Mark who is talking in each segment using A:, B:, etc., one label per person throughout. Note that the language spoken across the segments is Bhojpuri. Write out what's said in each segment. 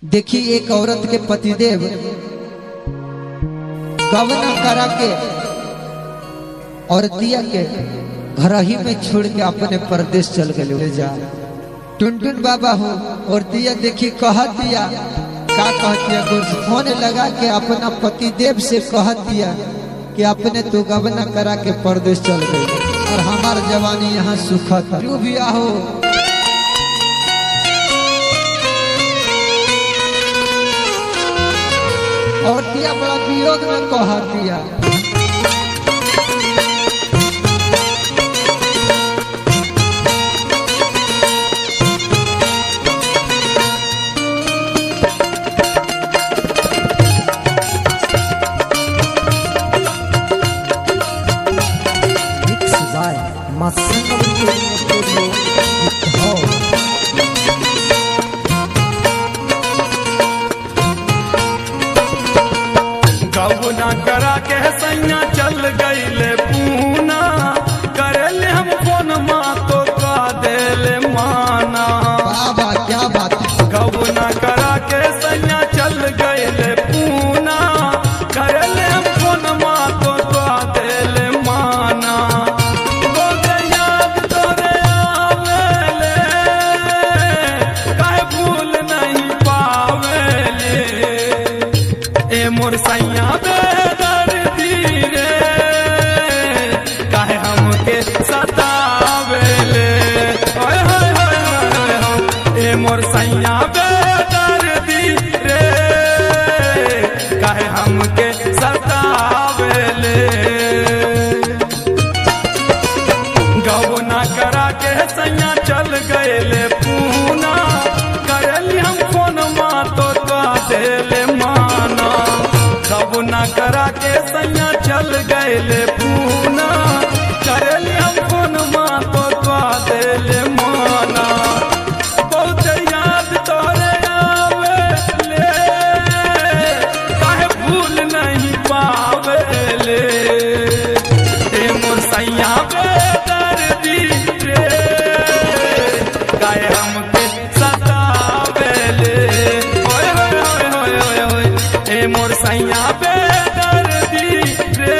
A: देखिए एक औरत के पतिदेव गवना करा के और दिया के घर ही में छोड़ के अपने परदेश चल गए जा। टुनटुन बाबा हो और दिया देखी कह दिया का कहतिया फोन लगा के अपना पतिदेव से कह दिया कि अपने तो गवना करा के परदेश चल गए और हमार जवानी यहाँ सुखद है। जो भी हो और दिया बड़ा वियोग में कह दिया।
B: गवना करा के सैया चल गईले पूना करेले हम फोन माँ तो का देले माना।
A: बाबा क्या बात
B: गवना करा के सैया चल गईले पूना करेले हम फोन माँ तो का देले माना। तोरे याद तोरे आवेले काहे भूल नहीं पावेले ए मोर सैया बेदर्दी रे काहे हमके सतावेले। ओए होए होए होए होए ए मोर सैया बेदर्दी रे काहे हमके सतावेले। गवना करा के सैया चल गएले पूना करेली हम फोन माँ तो का देले माना। गवना करा के सैया चल गएले पूना करेली हम फोन माँ तो का देले माना। बहुत याद तोरे आवेले काहे भूल नहीं पावेले ए मोर सैया बेदर्दी रे काहे हमके सतावेले। ओए होए होए होए होए होए ए मोर सैया बेदर्दी रे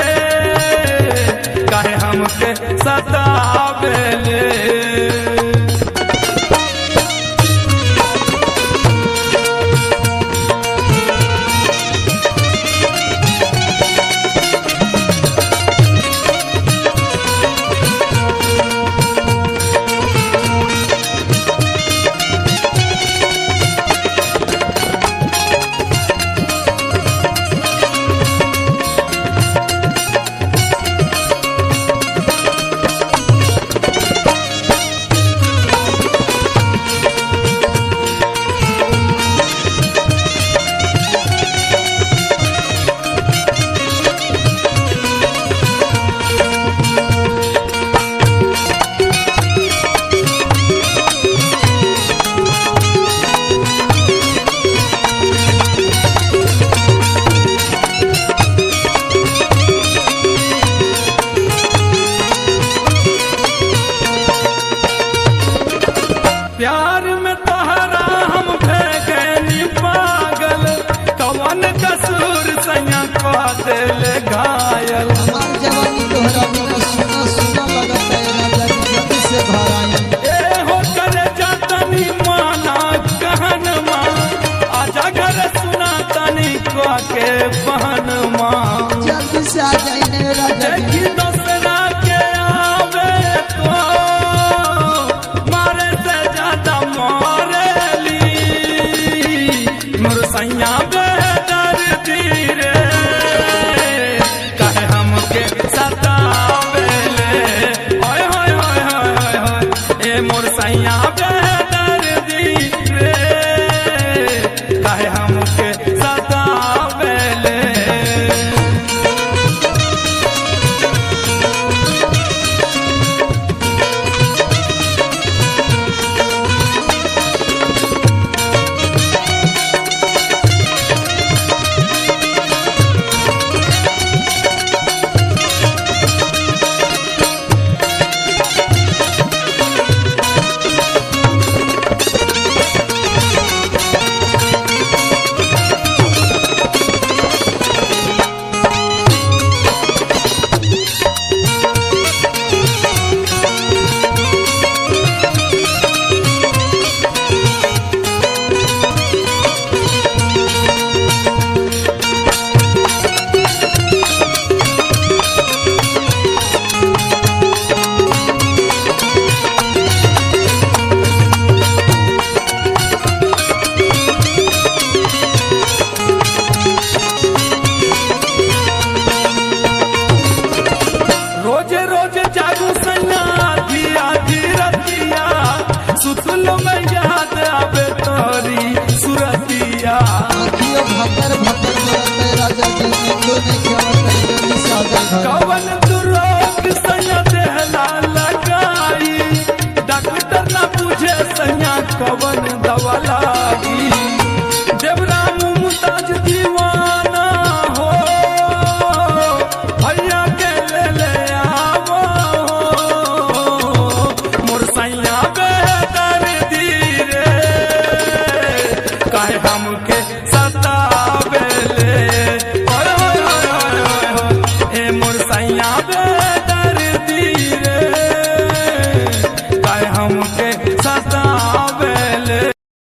B: सैया बे